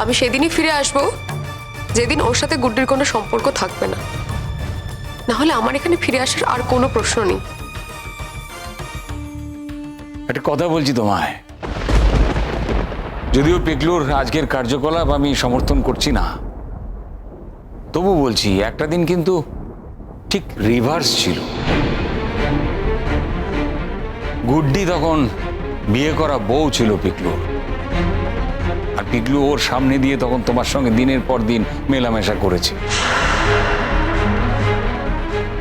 আমি সেদিনই ফিরে আসবো যেদিন ওর সাথে গুড্ডির কোনো সম্পর্ক থাকবে না। না হলে আমার এখানে ফিরে আসার আর কোনো প্রশ্ন নেই। একটা কথা বলছি তোমায়, যদিও পিকলুর আজকের কার্যকলাপ আমি সমর্থন করছি না, তবু বলছি একটা দিন কিন্তু ঠিক রিভার্স ছিল। গুড্ডি তখন বিয়ে করা বউ ছিল পিকলুর, আর পিকলু ওর সামনে দিয়ে তখন তোমার সঙ্গে দিনের পর দিন মেলামেশা করেছে।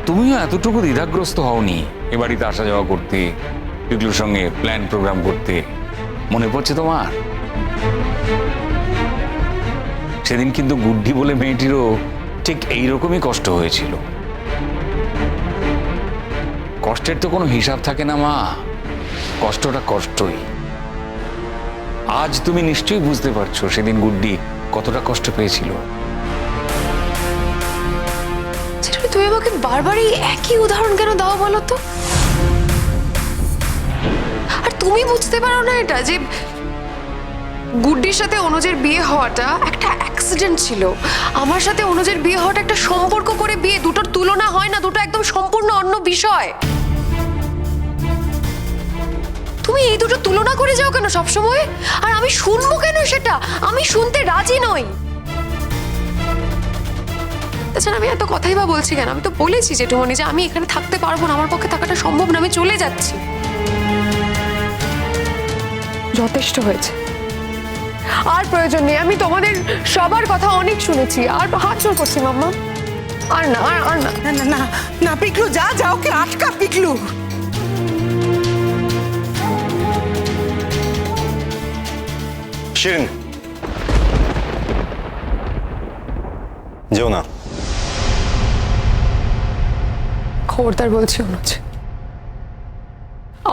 তুমিও এতটুকু দ্বিধাগ্রস্ত হওনি এ বাড়িতে আসা যাওয়া করতে, পিকলুর সঙ্গে প্ল্যান প্রোগ্রাম করতে। মনে পড়ছে তোমার? সেদিন কিন্তু গুড্ডি বলে মেয়েটিরও ঠিক এইরকমই কষ্ট হয়েছিল। কষ্টের তো কোনো হিসাব থাকে না মা, কষ্টটা কষ্টই। আজ তুমি নিশ্চয়ই বুঝতে পারছো সেদিন গুড্ডি কতটা কষ্ট পেয়েছিল। তুমি আমাকে বারবার এই একই উদাহরণ কেন দাও বলো তো? আর তুমি বুঝতে পারো না এটা যে গুড্ডির সাথে অনুজের বিয়ে হওয়াটা একটা অ্যাক্সিডেন্ট ছিল, আমার সাথে অনুজের বিয়ে হওয়াটা একটা সম্পর্ক করে বিয়ে। দুটোর তুলনা হয় না, দুটো একদম সম্পূর্ণ অন্য বিষয়। তুমি এই দুটো তুলনা করে যাও কেন সবসময়? আর আমি শুনবো কেন সেটা? আমি শুনতে রাজি নই। তাছাড়া আমি এত কথাই বা বলছি কেন? আমি তো বলেছি জেঠুমনি যে আমি এখানে থাকতে পারবো না, আমার পক্ষে থাকাটা সম্ভব না, আমি চলে যাচ্ছি। যথেষ্ট হয়েছে, আর প্রয়োজন নেই। আমি তোমাদের সবার কথা অনেক শুনেছি, আর হাত জোর করছি মাম্মা, আর না, আর না। না না না না পিকলু, যা যা, ওকে আটকা পিকলু। শিরিন, যেও না। খবরদার বলছি অনুজ,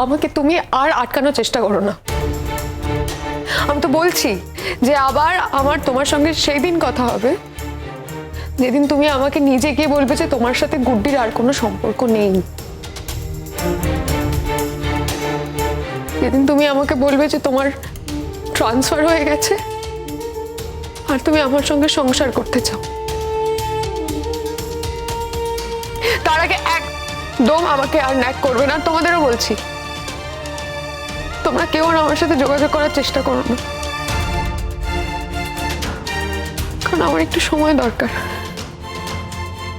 আমাকে তুমি আর আটকানোর চেষ্টা করো না। আমি তো বলছি যে আবার আমার তোমার সঙ্গে সেই দিন কথা হবে যেদিন তুমি আমাকে নিজে গিয়ে বলবে যে তোমার সাথে গুড্ডির আর কোনো সম্পর্ক নেই। যেদিন তুমি আমাকে বলবে যে তোমার ট্রান্সফার হয়ে গেছে আর তুমি আমার সঙ্গে সংসার করতে চাও। তার আগে একদম আমাকে আর ন্যাক করবে না। তোমাদেরও বলছি, তোমরা কেউ আর আমার সাথে যোগাযোগ করার চেষ্টা করো না, কারণ আমার একটু সময় দরকার।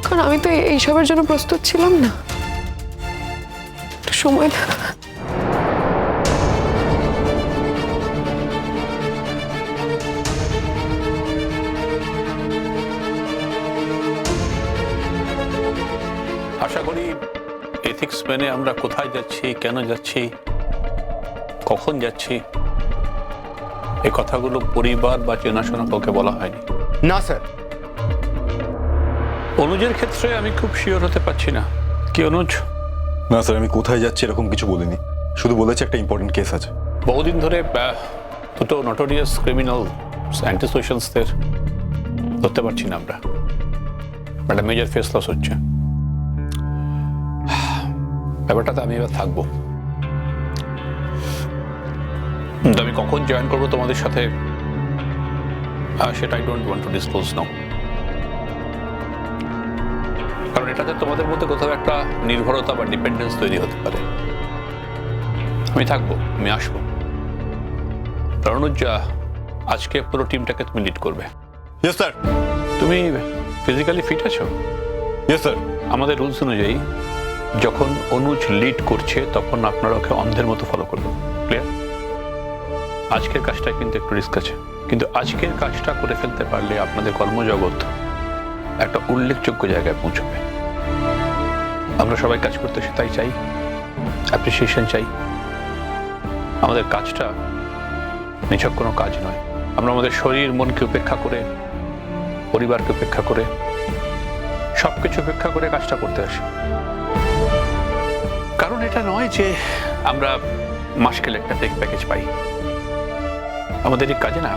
কারণ আমি তো এইসবের জন্য প্রস্তুত ছিলাম না। একটু সময় দাও। আশা করি এথিক্স মেনে আমরা কোথায় যাচ্ছি, কেন যাচ্ছি, কখন যাচ্ছি, এই কথাগুলো পরিবার বা চেনাশোনা কাউকে বলা হয়নি। না স্যার। অনুজের ক্ষেত্রে আমি খুব শিওর হতে পারছি না। কি অনুজ? না স্যার, আমি কোথায় যাচ্ছি এরকম কিছু বলিনি, শুধু বলেছি একটা ইম্পর্টেন্ট কেস আছে। বহুদিন ধরে দুটো নটোরিয়াস ক্রিমিনাল অ্যান্টিসোশিয়ালসদের ধরতে পারছি না আমরা। একটা মেজর ফেস লস হচ্ছে। ব্যাপারটাতে আমি এবার থাকবো, কিন্তু আমি কখন জয়েন করবো তোমাদের সাথে সেটা I don't want to disclose now. কারণ এটাতে তোমাদের মধ্যে কোথাও একটা নির্ভরতা বা ডিপেন্ডেন্স তৈরি হতে পারে। আমি থাকবো, আমি আসবো। রণুজা, আজকে পুরো টিমটাকে তুমি লিড করবে। Yes sir. তুমি ফিজিক্যালি ফিট আছো? Yes sir. আমাদের রুলস অনুযায়ী যখন অনুজ লিড করছে তখন আপনারা ওকে অন্ধের মতো ফলো করবেন। ক্লিয়ার? আজকের কাজটা কিন্তু একটু রিস্ক আছে, কিন্তু আজকের কাজটা করে ফেলতে পারলে আপনাদের কর্মজগৎ একটা উল্লেখযোগ্য জায়গায় পৌঁছবে। আমরা সবাই কাজ করতে তাই চাই, অ্যাপ্রিসিয়েশন চাই। আমাদের কাজটা নিছক কোনো কাজ নয়। আমরা আমাদের শরীর মনকে উপেক্ষা করে, পরিবারকে উপেক্ষা করে, সবকিছু উপেক্ষা করে কাজটা করতে আসি। কারণ এটা নয় যে আমরা মাস গেলে একটা টেক প্যাকেজ পাই। আমাদের এই কাজে না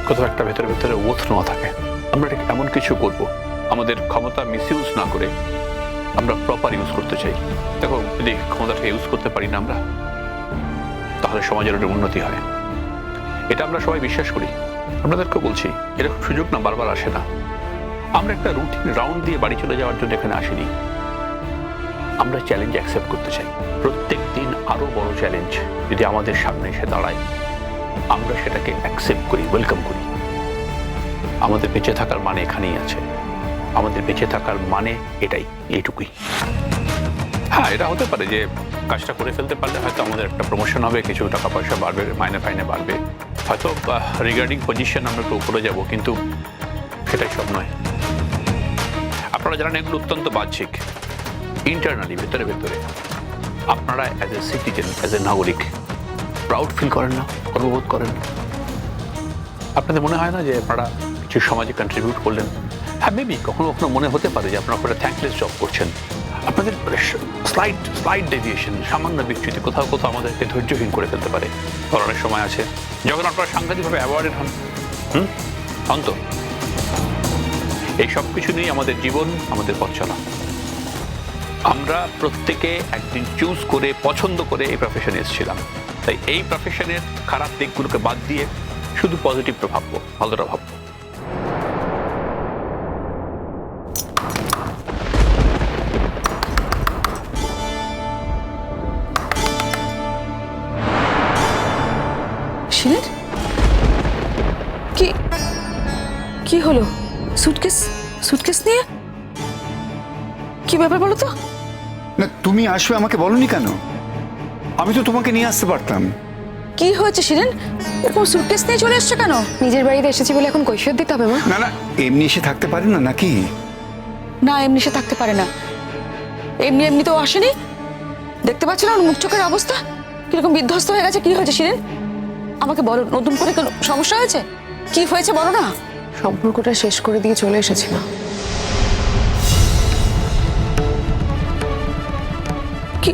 কোথাও একটা ভেতরে ভেতরে ওথ নেওয়া থাকে। আমরা ঠিক এমন কিছু করব, আমাদের ক্ষমতা মিসইউজ না করে আমরা প্রপার ইউজ করতে চাই। দেখো, যদি ক্ষমতাটাকে ইউজ করতে পারি না আমরা, তাহলে সমাজের একটা উন্নতি হয়। এটা আমরা সবাই বিশ্বাস করি। আপনাদেরকে বলছি, এরকম সুযোগ না বারবার আসে না। আমরা একটা রুটিন রাউন্ড দিয়ে বাড়ি চলে যাওয়ার জন্য এখানে আসিনি। আমরা চ্যালেঞ্জ অ্যাকসেপ্ট করতে চাই। প্রত্যেক দিন আরো বড় চ্যালেঞ্জ যদি আমাদের সামনে এসে দাঁড়ায়, আমরা সেটাকে অ্যাকসেপ্ট করি, ওয়েলকাম করি। আমাদের বেঁচে থাকার মানে এখানেই আছে। আমাদের বেঁচে থাকার মানে এটাই, এইটুকুই। হ্যাঁ, এটা হতে পারে যে কাজটা করে ফেলতে পারলে হয়তো আমাদের একটা প্রমোশন হবে, কিছু টাকা পয়সা বাড়বে, মাইনে ফাইনে বাড়বে, হয়তো রিগার্ডিং পজিশন আমরা একটু উপরে যাবো, কিন্তু সেটাই সব নয়। আপনারা জানেন এগুলো অত্যন্ত বাহ্যিক। ইন্টারনালি, ভেতরে ভেতরে আপনারা as a citizen, as a নাগরিক প্রাউড ফিল করেন না, গর্ববোধ করেন না? আপনাদের মনে হয় না যে আপনারা কিছু সমাজে কন্ট্রিবিউট করলেন? হ্যাঁ, মেবি কখনো কখনো মনে হতে পারে যে আপনারা একটা থ্যাঙ্কলেস জব করছেন। আপনাদের স্লাইড ডেভিয়েশন, সামান্য বিচ্যুতি কোথাও কোথাও আমাদেরকে ধৈর্যহীন করে ফেলতে পারে। অনেক সময় আছে যখন আপনারা সাংঘাতিকভাবে অ্যাওয়ার্ডেড হন। হন তো। এই সব কিছু নিয়েই আমাদের জীবন, আমাদের পথ চলা। আমরা প্রত্যেকে একদিন চুজ করে, পছন্দ করে এই প্রফেশনে এসেছিলাম। তাই এই প্রফেশনের খারাপ দিকগুলোকে বাদ দিয়ে শুধু পজিটিভটা ভাববো, ভালোটা ভাববো। শিরিন, কি কি হলো? সুটকেস সুটকেস নিয়ে কি ব্যাপার বলো তো? না, তুমি আসবে আমাকে বলনি কেন? আমি তো তোমাকে নিয়ে আসতে পারতাম। কি হয়েছে শিরিন? এরকম সুটকেস নিয়ে চলে এসছো কেন? নিজের বাড়িতে এসেছি বলে এখন কৈফিয়ত দিতে হবে মা? না না, এমনি এসে থাকতে পারে না নাকি? না, এমনি সে থাকতে পারে না। এমনি এমনি তো আসেনি। দেখতে পাচ্ছ না ওর মুখ চোখের অবস্থা কিরকম বিধ্বস্ত হয়ে গেছে। কি হয়েছে শিরিন? আমাকে বলো, নতুন করে কোনো সমস্যা হয়েছে? কি হয়েছে বলো না। সম্পর্কটা শেষ করে দিয়ে চলে এসেছি মা। কি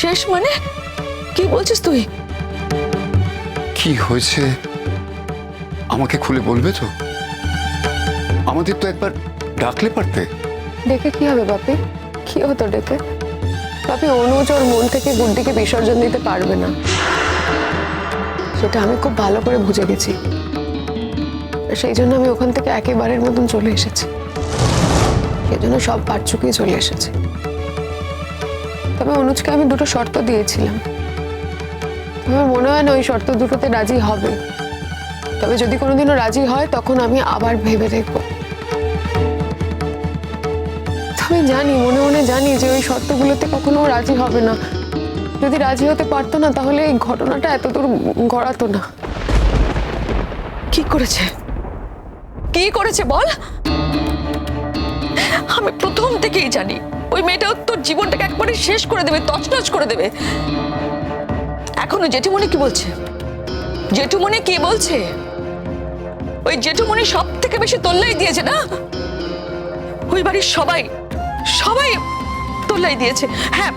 শেষ মানে? কি বলছিস তুই? কি হয়েছে আমাকে খুলে বলবে তো? আমাদের তো একবার ডাকলে পারতে। ডেকে কি হবে বাপি? কি হতো ডেকে? বাপি, অনুজ ওর মন থেকে গুড্ডিকে বিসর্জন দিতে পারবে না, সেটা আমি খুব ভালো করে বুঝে গেছি। সেই জন্য আমি ওখান থেকে একেবারের মতন চলে এসেছি। সেই জন্য সব পাট চুকিয়ে চলে এসেছি। তবে অনুজকে আমি দুটো শর্ত দিয়েছিলাম। আমার মনে হয় না ওই শর্ত দুটোতে রাজি হবে। তবে যদি কোনোদিনও রাজি হয় তখন আমি আবার ভেবে দেখব। তবে জানি, মনে মনে জানি যে ওই শর্তগুলোতে কখনো রাজি হবে না। যদি রাজি হতে পারতো না তাহলে এই ঘটনাটা এতদূর গড়াতো না। কি করেছে? কি করেছে বল? আমি প্রথম থেকেই জানি ওই মেয়েটা তোর জীবনটাকে একবারে শেষ করে দেবে, তছনছ করে দেবে। এখনো জেঠুমণি কি বলছে? জেঠুমণি কি বলছে? ওই জেঠুমণি সব থেকে বেশি তোল্লাই দিয়েছে না? ওই বাড়ির সবাই সবাই তোল্লাই দিয়েছে। হ্যাঁ,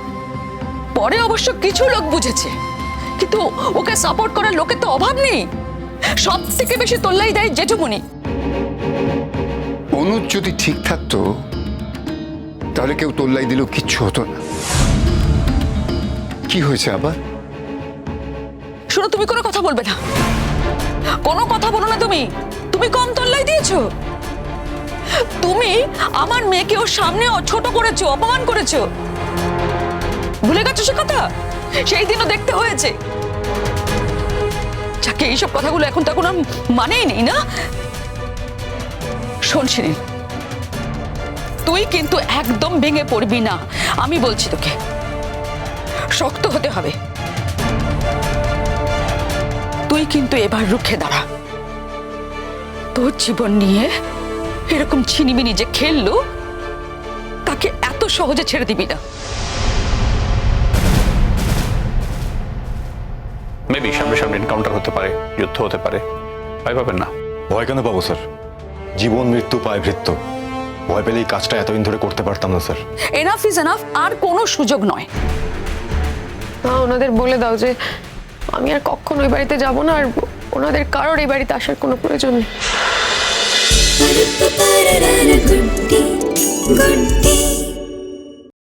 পরে অবশ্য কিছু লোক বুঝেছে, কিন্তু ওকে সাপোর্ট করার লোকের তো অভাব নেই। সব থেকে বেশি তোল্লাই দেয় জেঠুমণি। অনুজ যদি ঠিক থাকতো তাহলে কেউ তোল্লাই দিলেও কিচ্ছু হতো না। কি হয়েছে আবার? শোনো, তুমি কোনো কথা বলবে না, কোনো কথা বলো না। তুমি তুমি কম তোল্লাই দিয়েছো। তুমি আমার মেয়েকে ওর সামনে ছোট করেছো, অপমান করেছো। ভুলে গেছো সে কথা? সেই দিনও দেখতে হয়েছে। যাকে এইসব কথাগুলো এখন তখন আর মানেই নেই না। শোন শিরিন, তুই কিন্তু একদম ভেঙে পড়বি না। আমি বলছি তোকে, শক্ত হতে হবে। তুই কিন্তু এবার রুখে দাঁড়া। তোর জীবন নিয়ে এরকম ছিনিমিনি যে খেললো, তাকে এত সহজে ছেড়ে দিবি না। মেবি সামনে সামনে এনকাউন্টার হতে পারে, যুদ্ধ হতে পারে, ভয় পাবেন না। ভয় কেন পাবো স্যার? জীবন মৃত্যু পায় ভৃত্য। ভয় পেলে এই কাজটা এতদিন ধরে করতে পারতাম না স্যার। Enough is enough. আর কোনো সুযোগ নয়। মা, ওনাদের বলে দাও যে আমি আর কখনো ওই বাড়িতে যাব না, আর ওনাদের কারোর এই বাড়িতে আসার কোনো প্রয়োজন নেই। গুড্ডি গুড্ডি